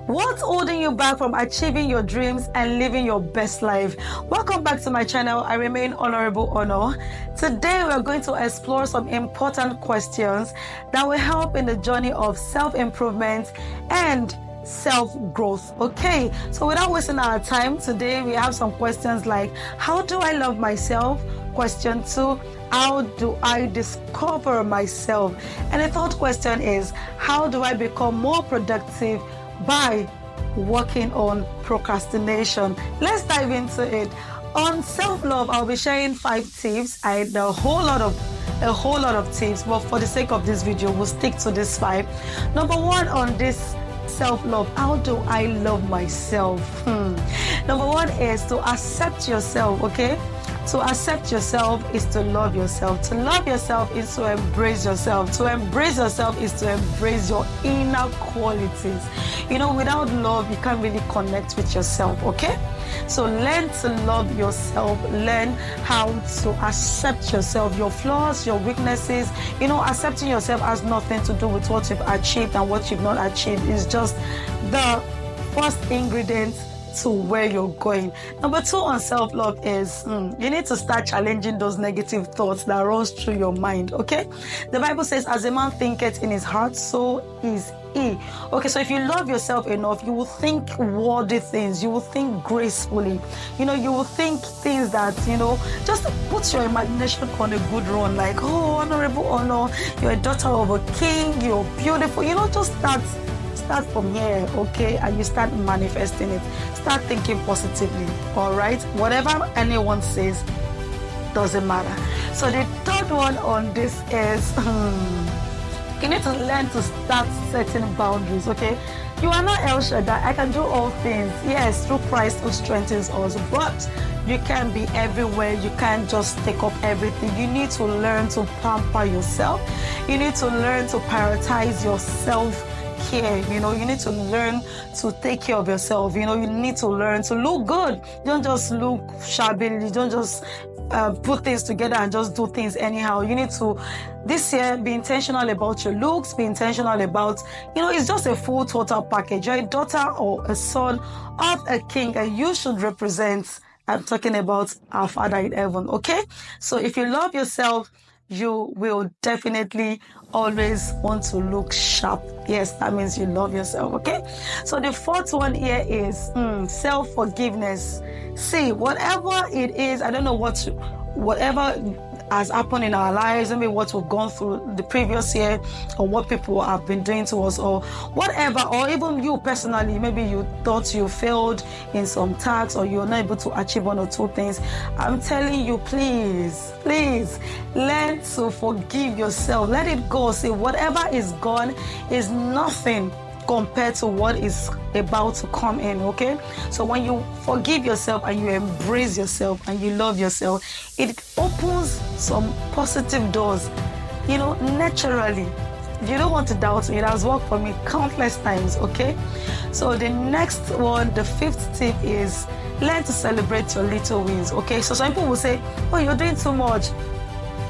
What's holding you back from achieving your dreams and living your best life? Welcome back to my channel. I remain Honorable Honor. Today we're going to explore some important questions that will help in the journey of self-improvement and self-growth. Okay, so without wasting our time, today we have some questions like, how do I love myself? Question 2, how do I discover myself? And the third question is, how do I become more productive by working on procrastination? Let's dive into it. On self-love, I'll be sharing 5 tips. I had a whole lot of tips, but for the sake of this video, we'll stick to this 5. Number 1 on this self-love, how do I love myself? Number 1 is to accept yourself. Okay, to accept yourself is to love yourself. To love yourself is to embrace yourself. To embrace yourself is to embrace your inner qualities. You know, without love, you can't really connect with yourself, okay? So learn to love yourself. Learn how to accept yourself, your flaws, your weaknesses. You know, accepting yourself has nothing to do with what you've achieved and what you've not achieved. It's just the first ingredient to where you're going. Number 2 on self-love is you need to start challenging those negative thoughts that runs through your mind. Okay, the Bible says, as a man thinketh in his heart, so is he. Okay, so if you love yourself enough, you will think worthy things, you will think gracefully, you know, you will think things that, you know, just put your imagination on a good run, like, oh, Honorable Honor, you're a daughter of a king, you're beautiful, you know, just start from here, okay, and you start manifesting it. Start thinking positively. All right, whatever anyone says doesn't matter. So the third one on this is you need to learn to start setting boundaries. Okay, you are not El Shaddai. I can do all things, yes, through Christ who strengthens us, but you can't be everywhere. You can't just take up everything. You need to learn to pamper yourself. You need to learn to prioritize yourself care. You know, you need to learn to take care of yourself. You know, you need to learn to look good. You don't just look shabby. You don't just put things together and just do things anyhow. You need to, this year, be intentional about your looks, be intentional about, you know, it's just a full total package. You're a daughter or a son of a king, and you should represent, I'm talking about our Father in heaven, okay? So if you love yourself, you will definitely always want to look sharp. Yes, that means you love yourself, okay? So the fourth one here is self-forgiveness. See, whatever it is, I don't know whatever has happened in our lives, maybe what we've gone through the previous year, or what people have been doing to us, or whatever, or even you personally, maybe you thought you failed in some tasks, or you're not able to achieve 1 or 2 things. I'm telling you, please learn to forgive yourself. Let it go. See, whatever is gone is nothing compared to what is about to come in, okay? So when you forgive yourself and you embrace yourself and you love yourself, it opens some positive doors, you know, naturally. You don't want to doubt me. It has worked for me countless times, okay? So the next one, the 5th tip is learn to celebrate your little wins, okay? So some people will say, oh, you're doing too much.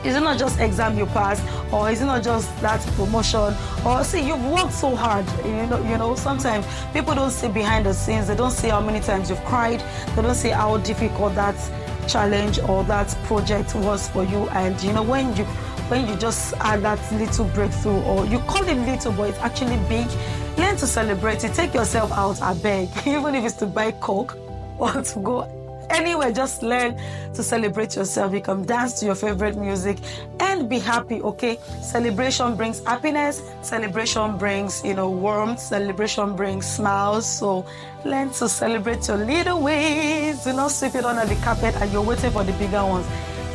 Is it not just exam you pass, or is it not just that promotion, or see, you've worked so hard? You know, sometimes people don't see behind the scenes. They don't see how many times you've cried. They don't see how difficult that challenge or that project was for you. And you know, when you just add that little breakthrough, or you call it little, but it's actually big, learn to celebrate it. Take yourself out, I beg, even if it's to buy Coke or to go anyway, just learn to celebrate yourself. You can dance to your favorite music and be happy, okay? Celebration brings happiness. Celebration brings, you know, warmth. Celebration brings smiles. So learn to celebrate your little wins. Do not sweep it under the carpet and you're waiting for the bigger ones.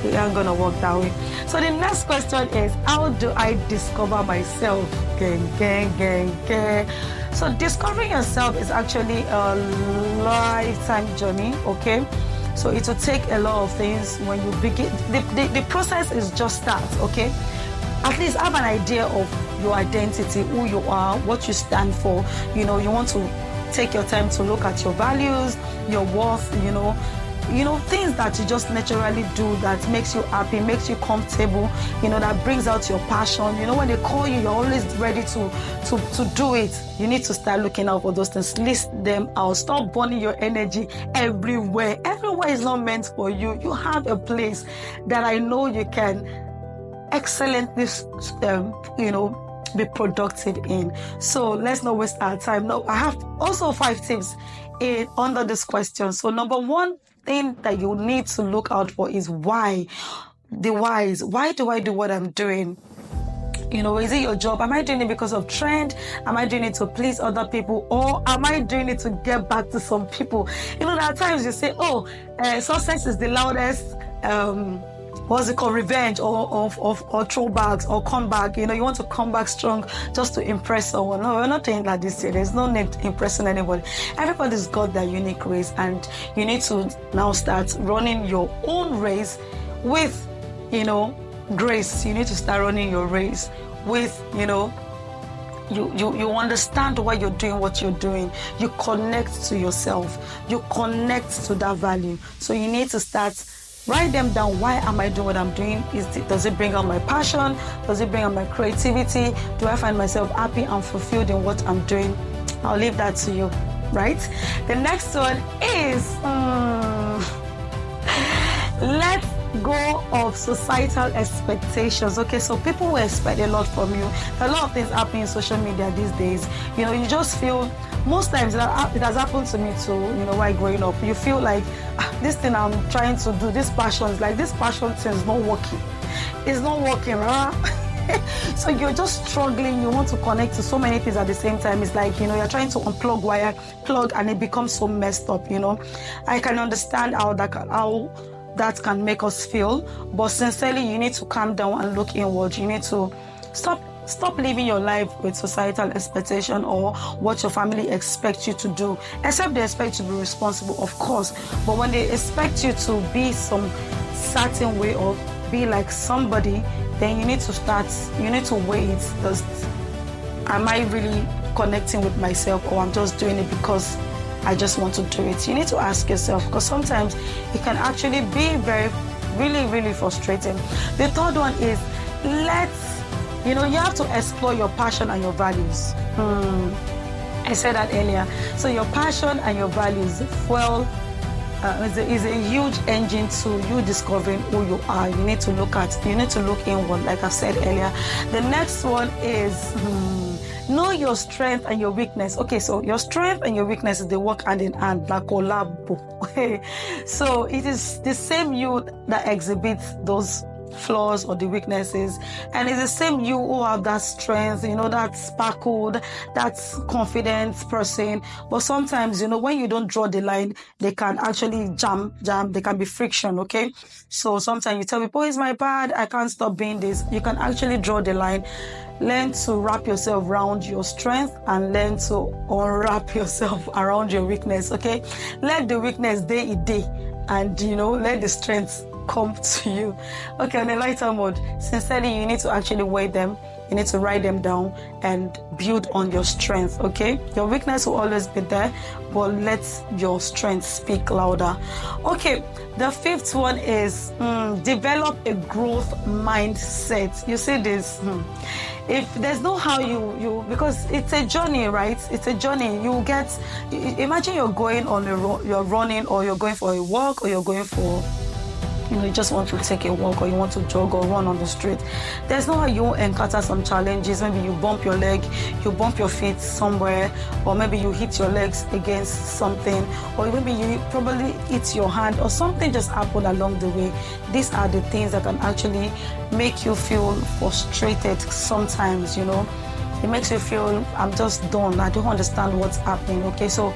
It ain't gonna work that way. So the next question is, how do I discover myself? Gang. So discovering yourself is actually a lifetime journey, okay? So it will take a lot of things when you begin. The process is just start, okay? At least have an idea of your identity, who you are, what you stand for. You know, you want to take your time to look at your values, your worth, you know, things that you just naturally do that makes you happy, makes you comfortable, that brings out your passion. When they call you, you're always ready to do it. You need to start looking out for those things. List them out. Stop burning your energy everywhere. Everywhere is not meant for you. You have a place that I know you can excellently, be productive in. So let's not waste our time. No, I have also 5 tips under this question. So number one thing that you need to look out for is why. The whys. Why do I do what I'm doing? Is it your job? Am I doing it because of trend? Am I doing it to please other people? Or am I doing it to get back to some people? There are times you say, success is the loudest, what's it called, revenge or throwbacks or comeback. You want to come back strong just to impress someone. No, we're not doing that this year. There's no need impressing anybody. Everybody's got their unique race, and you need to now start running your own race with, grace. You need to start running your race with, you understand why you're doing what you're doing. You connect to yourself. You connect to that value. So you need to start. Write them down. Why am I doing what I'm doing? Does it bring out my passion? Does it bring out my creativity? Do I find myself happy and fulfilled in what I'm doing? I'll leave that to you, right? The next one is let's go of societal expectations. Okay, so people will expect a lot from you. A lot of things happen in social media these days. You just feel, most times it has happened to me too, while growing up. You feel like this thing I'm trying to do, this passion thing is not working. It's not working, right? So you're just struggling. You want to connect to so many things at the same time. It's like, you're trying to unplug wire, plug, and it becomes so messed up. I can understand how that can make us feel, but sincerely, you need to calm down and look inward. You need to stop living your life with societal expectation or what your family expects you to do. Except they expect you to be responsible, of course, but when they expect you to be some certain way or be like somebody, then you need to weigh it. Am I really connecting with myself, or I'm just doing it because I just want to do it? You need to ask yourself, because sometimes it can actually be really, really frustrating. The third one is you have to explore your passion and your values. I said that earlier. So your passion and your values is a huge engine to you discovering who you are. You need to look inward, like I said earlier. The next one is know your strength and your weakness. Okay, so your strength and your weaknesses, they work hand in hand, like collabo. So it is the same you that exhibits those flaws or the weaknesses, and it's the same you who have that strength, that sparkled, that confident person. But sometimes, when you don't draw the line, they can actually jam, there can be friction. Okay, so sometimes you tell people, it's my bad, I can't stop being this. You can actually draw the line. Learn to wrap yourself around your strength and learn to unwrap yourself around your weakness. Okay, let the weakness day a day, and let the strength come to you. Okay, on a lighter mode, sincerely, you need to actually weigh them. You need to write them down and build on your strength. Okay, your weakness will always be there, but let your strength speak louder. Okay, the fifth one is develop a growth mindset. You see this? If there's no how you because it's a journey, right? It's a journey. Imagine you're going on you're running, or you're going for a walk, or you're going for, you just want to take a walk, or you want to jog or run on the street. There's no how you encounter some challenges. Maybe you bump your leg, you bump your feet somewhere, or maybe you hit your legs against something, or maybe you probably hit your hand, or something just happened along the way. These are the things that can actually make you feel frustrated sometimes. It makes you feel, I'm just done, I don't understand what's happening. Okay, so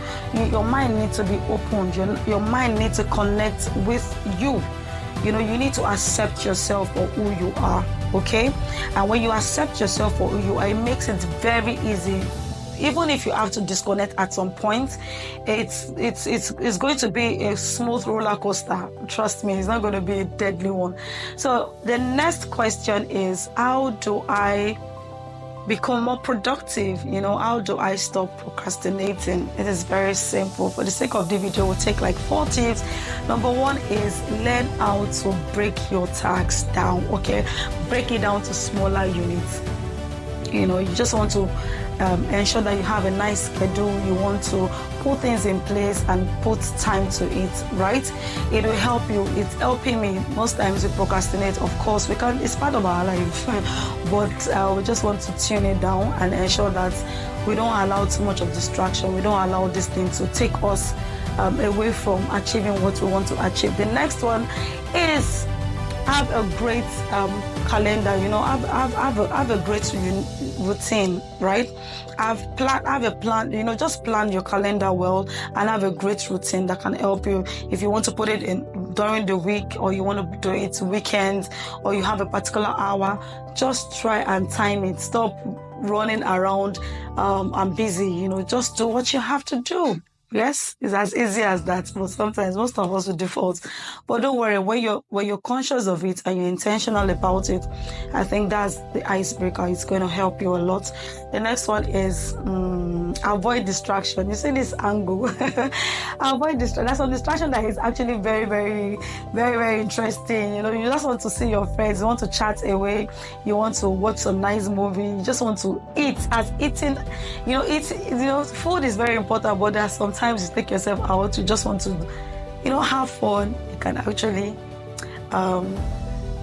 your mind needs to be opened. Your mind needs to connect with you. You need to accept yourself for who you are, okay? And when you accept yourself for who you are, it makes it very easy. Even if you have to disconnect at some point, it's going to be a smooth roller coaster. Trust me, it's not going to be a deadly one. So the next question is, how do I become more productive. How do I stop procrastinating? It is very simple. For the sake of the video, we'll take like 4 tips. Number 1 is learn how to break your tasks down. Okay, break it down to smaller units. You just want to ensure that you have a nice schedule. You want to put things in place and put time to it, right? It will help you. It's helping me. Most times we procrastinate, of course, it's part of our life, but we just want to tune it down and ensure that we don't allow too much of distraction. We don't allow this thing to take us away from achieving what we want to achieve. The next one is have a great calendar. Have a great routine, right? Have a plan. Just plan your calendar well and have a great routine that can help you. If you want to put it in during the week, or you want to do it weekends, or you have a particular hour, just try and time it. Stop running around and busy. Just do what you have to do. Yes, it's as easy as that, but sometimes most of us will default. But don't worry, when you're conscious of it and you're intentional about it, I think that's the icebreaker. It's going to help you a lot. The next one is avoid distraction. You see this angle? Avoid distraction. That's a distraction that is actually very, very, very, very interesting. You just want to see your friends, you want to chat away, you want to watch some nice movie, you just want to eat. As eating, food is very important, but there's sometimes you take yourself out, you just want to, have fun. You can actually,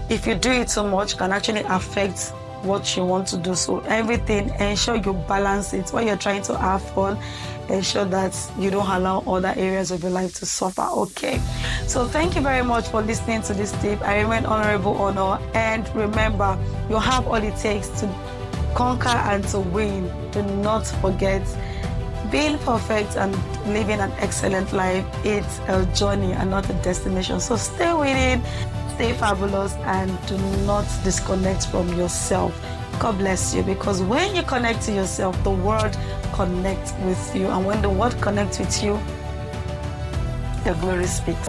if you do it too much, can actually affect what you want to do. So everything, ensure you balance it. When you're trying to have fun, ensure that you don't allow other areas of your life to suffer. Okay, so thank you very much for listening to this tip. I remain Honorable Honor, and remember, you have all it takes to conquer and to win. Do not forget, being perfect and living an excellent life, it's a journey and not a destination. So stay with it, stay fabulous, and do not disconnect from yourself. God bless you, because when you connect to yourself, the world connects with you, and when the world connects with you, the glory speaks.